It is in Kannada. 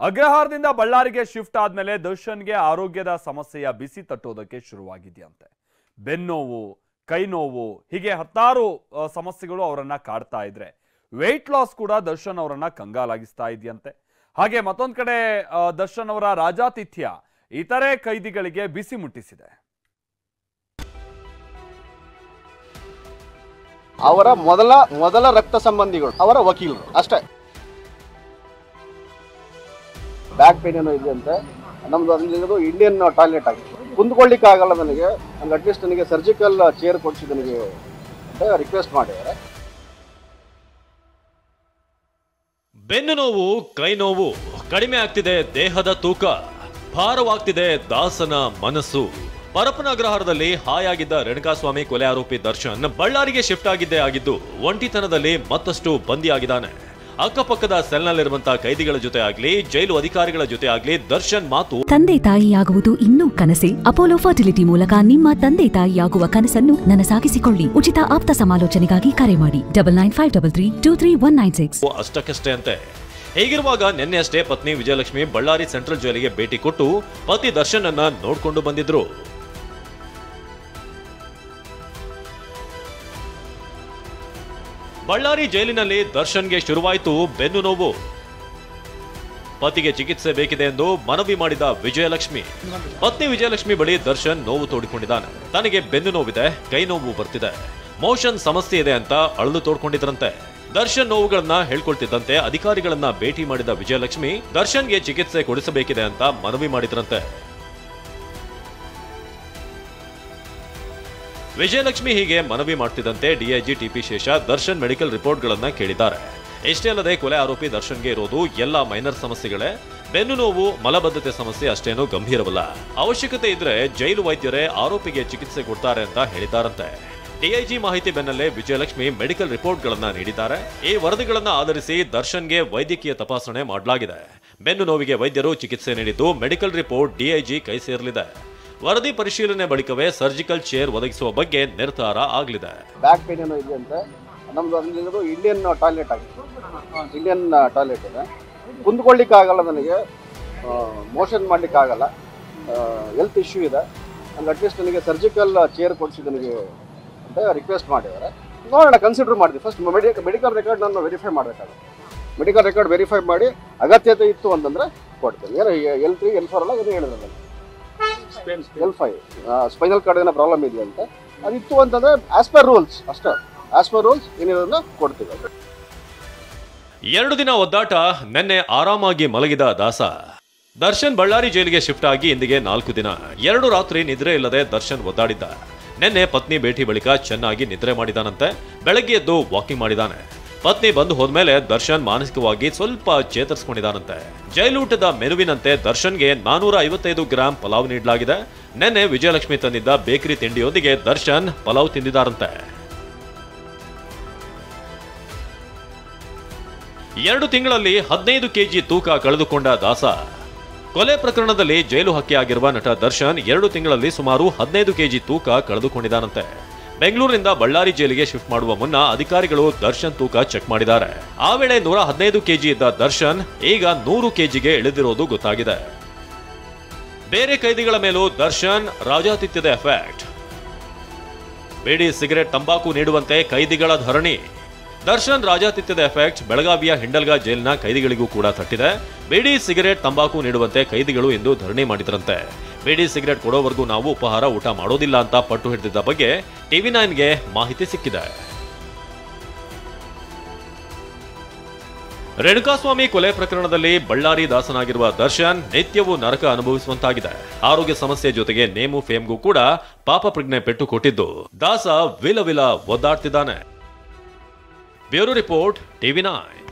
ಅಗ್ರಹಾರದಿಂದ ಬಳ್ಳಾರಿಗೆ ಶಿಫ್ಟ್ ಆದ್ಮೇಲೆ ದರ್ಶನ್ಗೆ ಆರೋಗ್ಯದ ಸಮಸ್ಯೆಯ ಬಿಸಿ ತಟ್ಟೋದಕ್ಕೆ ಶುರುವಾಗಿದೆಯಂತೆ. ಬೆನ್ನೋವು, ಕೈ ನೋವು, ಹೀಗೆ ಹತ್ತಾರು ಸಮಸ್ಯೆಗಳು ಅವರನ್ನ ಕಾಡ್ತಾ ಇದ್ರೆ ವೆಯ್ಟ್ ಲಾಸ್ ಕೂಡ ದರ್ಶನ್ ಅವರನ್ನ ಕಂಗಾಲಾಗಿಸ್ತಾ ಇದೆಯಂತೆ. ಹಾಗೆ ಮತ್ತೊಂದು ಕಡೆ ದರ್ಶನ್ ಅವರ ರಾಜಾತಿಥ್ಯ ಇತರೆ ಕೈದಿಗಳಿಗೆ ಬಿಸಿ ಮುಟ್ಟಿಸಿದೆ. ಅವರ ಮೊದಲ ರಕ್ತ ಸಂಬಂಧಿಗಳು ಅವರ ವಕೀಲರು ಅಷ್ಟೇ. ಬ್ಯಾಕ್ ಪೇನ್ ಏನೋ ಇದೆ ಅಂತೆ. ನಮ್ದು ಅಲ್ಲಿರೋದು ಇಂಡಿಯನ್ ಟಾಯ್ಲೆಟ್ ಆಗಿದೆ, ಕುಂದ್ಕೊಳ್ಳಿಕ್ಕೆ ಆಗಲ್ಲ ನನಗೆ, ಅಟ್ಲೀಸ್ಟ್ ನನಗೆ ಸರ್ಜಿಕಲ್ ಚೇರ್ ಕೊಡಿಸಿ ನನಗೆ ಅಂತ ರಿಕ್ವೆಸ್ಟ್ ಮಾಡಿದ್ದಾರೆ. ಬೆನ್ನು ನೋವು, ಕೈ ನೋವು, ಕಡಿಮೆ ಆಗ್ತಿದೆ ದೇಹದ ತೂಕ, ಭಾರವಾಗ್ತಿದೆ ದಾಸನ ಮನಸ್ಸು. ಪರಪ್ಪನ ಅಗ್ರಹಾರದಲ್ಲಿ ಹಾಯಾಗಿದ್ದ ರೇಣುಕಾಸ್ವಾಮಿ ಕೊಲೆ ಆರೋಪಿ ದರ್ಶನ್ ಬಳ್ಳಾರಿಗೆ ಶಿಫ್ಟ್ ಆಗಿದ್ದೇ ಆಗಿದ್ದು ಒಂಟಿತನದಲ್ಲಿ ಮತ್ತಷ್ಟು ಬಂದಿಯಾಗಿದ್ದಾನೆ. ಅಕ್ಕಪಕ್ಕದ ಸೆಲ್ನಲ್ಲಿರುವಂತಹ ಕೈದಿಗಳ ಜೊತೆ ಆಗ್ಲಿ, ಜೈಲು ಅಧಿಕಾರಿಗಳ ಜೊತೆ ಆಗ್ಲಿ ದರ್ಶನ್ ಮಾತು ತಂದೆ ತಾಯಿಯಾಗುವುದು ಇನ್ನೂ ಕನಸೇ. ಅಪೋಲೋ ಫರ್ಟಿಲಿಟಿ ಮೂಲಕ ನಿಮ್ಮ ತಂದೆ ತಾಯಿಯಾಗುವ ಕನಸನ್ನು ನನಸಾಗಿಸಿಕೊಳ್ಳಿ. ಉಚಿತ ಆಪ್ತ ಸಮಾಲೋಚನೆಗಾಗಿ ಕರೆ ಮಾಡಿ 9953323196. ಅಷ್ಟಕ್ಕಷ್ಟೇ ಅಂತೆ. ಹೀಗಿರುವಾಗ ನಿನ್ನೆ ಅಷ್ಟೇ ಪತ್ನಿ ವಿಜಯಲಕ್ಷ್ಮಿ ಬಳ್ಳಾರಿ ಸೆಂಟ್ರಲ್ ಜೈಲಿಗೆ ಭೇಟಿ ಕೊಟ್ಟು ಪತಿ ದರ್ಶನ್ ಅನ್ನ ನೋಡ್ಕೊಂಡು ಬಂದಿದ್ರು. ಬಳ್ಳಾರಿ ಜೈಲಿನಲ್ಲಿ ದರ್ಶನ್ಗೆ ಶುರುವಾಯಿತು ಬೆನ್ನು ನೋವು. ಪತಿಗೆ ಚಿಕಿತ್ಸೆ ಬೇಕಿದೆ ಎಂದು ಮನವಿ ಮಾಡಿದ ವಿಜಯಲಕ್ಷ್ಮಿ. ಪತ್ನಿ ವಿಜಯಲಕ್ಷ್ಮಿ ಬಳಿ ದರ್ಶನ್ ನೋವು ತೋಡಿಕೊಂಡಿದ್ದಾನೆ. ತನಗೆ ಬೆನ್ನು ನೋವಿದೆ, ಕೈ ನೋವು ಬರ್ತಿದೆ, ಮೋಷನ್ ಸಮಸ್ಯೆ ಇದೆ ಅಂತ ಅಳಲು ತೋಡ್ಕೊಂಡಿದ್ರಂತೆ. ದರ್ಶನ್ ನೋವುಗಳನ್ನ ಹೇಳ್ಕೊಳ್ತಿದ್ದಂತೆ ಅಧಿಕಾರಿಗಳನ್ನ ಭೇಟಿ ಮಾಡಿದ ವಿಜಯಲಕ್ಷ್ಮಿ ದರ್ಶನ್ಗೆ ಚಿಕಿತ್ಸೆ ಕೊಡಿಸಬೇಕಿದೆ ಅಂತ ಮನವಿ ಮಾಡಿದ್ರಂತೆ. ವಿಜಯಲಕ್ಷ್ಮಿ ಹೀಗೆ ಮನವಿ ಮಾಡ್ತಿದ್ದಂತೆ ಡಿಐಜಿ ಟಿಪಿ ಶೇಷ ದರ್ಶನ್ ಮೆಡಿಕಲ್ ರಿಪೋರ್ಟ್ಗಳನ್ನ ಕೇಳಿದ್ದಾರೆ. ಇಷ್ಟೇ ಅಲ್ಲದೆ ಕೊಲೆ ಆರೋಪಿ ದರ್ಶನ್ಗೆ ಇರೋದು ಎಲ್ಲ ಮೈನರ್ ಸಮಸ್ಯೆಗಳೇ, ಬೆನ್ನು ನೋವು, ಮಲಬದ್ಧತೆ ಸಮಸ್ಯೆ ಅಷ್ಟೇನೂ ಗಂಭೀರವಲ್ಲ. ಅವಶ್ಯಕತೆ ಇದ್ರೆ ಜೈಲು ವೈದ್ಯರೇ ಆರೋಪಿಗೆ ಚಿಕಿತ್ಸೆ ಕೊಡ್ತಾರೆ ಅಂತ ಹೇಳಿದ್ದಾರಂತೆ. ಡಿಐಜಿ ಮಾಹಿತಿ ಬೆನ್ನಲ್ಲೇ ವಿಜಯಲಕ್ಷ್ಮಿ ಮೆಡಿಕಲ್ ರಿಪೋರ್ಟ್ಗಳನ್ನ ನೀಡಿದ್ದಾರೆ. ಈ ವರದಿಗಳನ್ನ ಆಧರಿಸಿ ದರ್ಶನ್ಗೆ ವೈದ್ಯಕೀಯ ತಪಾಸಣೆ ಮಾಡಲಾಗಿದೆ. ಬೆನ್ನು ನೋವಿಗೆ ವೈದ್ಯರು ಚಿಕಿತ್ಸೆ ನೀಡಿದ್ದು ಮೆಡಿಕಲ್ ರಿಪೋರ್ಟ್ ಡಿಐಜಿ ಕೈ ಸೇರಲಿದೆ. ವರದಿ ಪರಿಶೀಲನೆ ಬಳಿಕವೇ ಸರ್ಜಿಕಲ್ ಚೇರ್ ಒದಗಿಸುವ ಬಗ್ಗೆ ನಿರ್ಧಾರ ಆಗಲಿದೆ. ಬ್ಯಾಕ್ ಪೇನ್ ಏನೋ ಇದೆ ಅಂತೆ. ನಮ್ದು ಅಲ್ಲಿರೋದು ಇಂಡಿಯನ್ ಟಾಯ್ಲೆಟ್ ಆಗಿದೆ, ಇಂಡಿಯನ್ ಟಾಯ್ಲೆಟ್ ಇದೆ. ಕುಂದ್ಕೊಳ್ಳಿಕ್ಕೆ ಆಗಲ್ಲ ನನಗೆ, ಮೋಷನ್ ಮಾಡ್ಲಿಕ್ಕೆ ಆಗಲ್ಲ, ಹೆಲ್ತ್ ಇಶ್ಯೂ ಇದೆ. ಅಟ್ಲೀಸ್ಟ್ ನನಗೆ ಸರ್ಜಿಕಲ್ ಚೇರ್ ಕೊಡಿಸಿ ನನಗೆ ಅಂತ ರಿಕ್ವೆಸ್ಟ್ ಮಾಡಿದ್ದಾರೆ. ನೋಡೋಣ, ಕನ್ಸಿಡರ್ ಮಾಡ್ತೀವಿ. ಫಸ್ಟ್ ಮೆಡಿಕಲ್ ರೆಕಾರ್ಡ್ ನಾನು ವೆರಿಫೈ ಮಾಡಬೇಕಾಗುತ್ತೆ. ಮೆಡಿಕಲ್ ರೆಕಾರ್ಡ್ ವೆರಿಫೈ ಮಾಡಿ ಅಗತ್ಯತೆ ಇತ್ತು ಅಂತಂದ್ರೆ ಕೊಡ್ತೇನೆ. ಏನು L3 L4 ಅಲ್ಲ, ಏನು ಹೇಳಿದ್ರೆ L5 ಸ್ಪೈನಲ್ ಕಾರ್ಡ್ ಏನೋ ಪ್ರಾಬ್ಲಮ್ ಇದೆಯಂತೆ. ಅದಿತ್ತು ಅಂತಂದ್ರೆ ಆಸ್ ಪರ್ ರೂಲ್ಸ್ ಅಷ್ಟೇ, ಆಸ್ ಪರ್ ರೂಲ್ಸ್ ಏನಿರೋದನ್ನ ಕೊಡ್ತೀವಿ. 2 ದಿನ ಒದ್ದಾಟ, ನಿನ್ನೆ ಆರಾಮಾಗಿ ಮಲಗಿದ ದಾಸ. ದರ್ಶನ್ ಬಳ್ಳಾರಿ ಜೈಲಿಗೆ ಶಿಫ್ಟ್ ಆಗಿ ಇಂದಿಗೆ 4 ದಿನ. 2 ರಾತ್ರಿ ನಿದ್ರೆ ಇಲ್ಲದೆ ದರ್ಶನ್ ಒದ್ದಾಡಿದ್ದ. ನಿನ್ನೆ ಪತ್ನಿ ಭೇಟಿ ಬಳಿಕ ಚೆನ್ನಾಗಿ ನಿದ್ರೆ ಮಾಡಿದಾನಂತೆ. ಬೆಳಗ್ಗೆ ಎದ್ದು ವಾಕಿಂಗ್ ಮಾಡಿದಾನೆ. ಪತ್ನಿ ಬಂದು ಹೋದ್ಮೇಲೆ ದರ್ಶನ್ ಮಾನಸಿಕವಾಗಿ ಸ್ವಲ್ಪ ಚೇತರಿಸಿಕೊಂಡಿದ್ದಾನಂತೆ. ಜೈಲೂಟದ ಮೆನುವಿನಂತೆ ದರ್ಶನ್ಗೆ 455 ಗ್ರಾಂ ಪಲಾವ್ ನೀಡಲಾಗಿದೆ. ನಿನ್ನೆ ವಿಜಯಲಕ್ಷ್ಮಿ ತಂದಿದ್ದ ಬೇಕರಿ ತಿಂಡಿಯೊಂದಿಗೆ ದರ್ಶನ್ ಪಲಾವ್ ತಿಂದಿದ್ದಾರಂತೆ. 2 ತಿಂಗಳಲ್ಲಿ 15 ಕೆಜಿ ತೂಕ ಕಳೆದುಕೊಂಡ ದಾಸ. ಕೊಲೆ ಪ್ರಕರಣದಲ್ಲಿ ಜೈಲು ಹಕ್ಕಿಯಾಗಿರುವ ನಟ ದರ್ಶನ್ 2 ತಿಂಗಳಲ್ಲಿ ಸುಮಾರು 15 ಕೆಜಿ ತೂಕ ಕಳೆದುಕೊಂಡಿದ್ದಾನಂತೆ. ಬೆಂಗಳೂರಿನಿಂದ ಬಳ್ಳಾರಿ ಜೈಲಿಗೆ ಶಿಫ್ಟ್ ಮಾಡುವ ಮುನ್ನ ಅಧಿಕಾರಿಗಳು ದರ್ಶನ್ ತೂಕ ಚೆಕ್ ಮಾಡಿದ್ದಾರೆ. ಆ ವೇಳೆ 115 ಕೆಜಿ ಇದ್ದ ದರ್ಶನ್ ಈಗ 100 ಕೆಜಿಗೆ ಇಳಿದಿರೋದು ಗೊತ್ತಾಗಿದೆ. ಬೇರೆ ಕೈದಿಗಳ ಮೇಲೂ ದರ್ಶನ್ ರಾಜಾತಿಥ್ಯದ ಎಫೆಕ್ಟ್. ಬೀಡಿ, ಸಿಗರೆಟ್, ತಂಬಾಕು ನೀಡುವಂತೆ ಕೈದಿಗಳ ಧರಣಿ. ದರ್ಶನ್ ರಾಜಾತಿಥ್ಯದ ಎಫೆಕ್ಟ್ ಬೆಳಗಾವಿಯ ಹಿಂಡಲ್ಗಾ ಜೈಲಿನ ಕೈದಿಗಳಿಗೂ ಕೂಡ ತಟ್ಟಿದೆ. ಬೀಡಿ, ಸಿಗರೆಟ್, ತಂಬಾಕು ನೀಡುವಂತೆ ಕೈದಿಗಳು ಎಂದು ಧರಣಿ ಮಾಡಿದ್ರಂತೆ. ಬೀಡಿ, ಸಿಗರೆಟ್ ಕೊಡೋವರೆಗೂ ನಾವು ಉಪಹಾರ ಊಟ ಮಾಡೋದಿಲ್ಲ ಅಂತ ಪಟ್ಟು ಹಿಡಿದಿದ್ದ ಬಗ್ಗೆ TV9ಗೆ ಮಾಹಿತಿ ಸಿಕ್ಕಿದೆ. ರೇಣುಕಾಸ್ವಾಮಿ ಕೊಲೆ ಪ್ರಕರಣದಲ್ಲಿ ಬಳ್ಳಾರಿ ದಾಸನಾಗಿರುವ ದರ್ಶನ್ ನಿತ್ಯವೂ ನರಕ ಅನುಭವಿಸುವಂತಾಗಿದೆ. ಆರೋಗ್ಯ ಸಮಸ್ಯೆ ಜೊತೆಗೆ ನೇಮು ಫೇಮ್ಗೂ ಕೂಡ ಪಾಪ ಪ್ರಜ್ಞೆ ಪೆಟ್ಟು ಕೊಟ್ಟಿದ್ದು ದಾಸ ವಿಲ ಒದ್ದಾಡ್ತಿದ್ದಾನೆ. Bureau report TV9.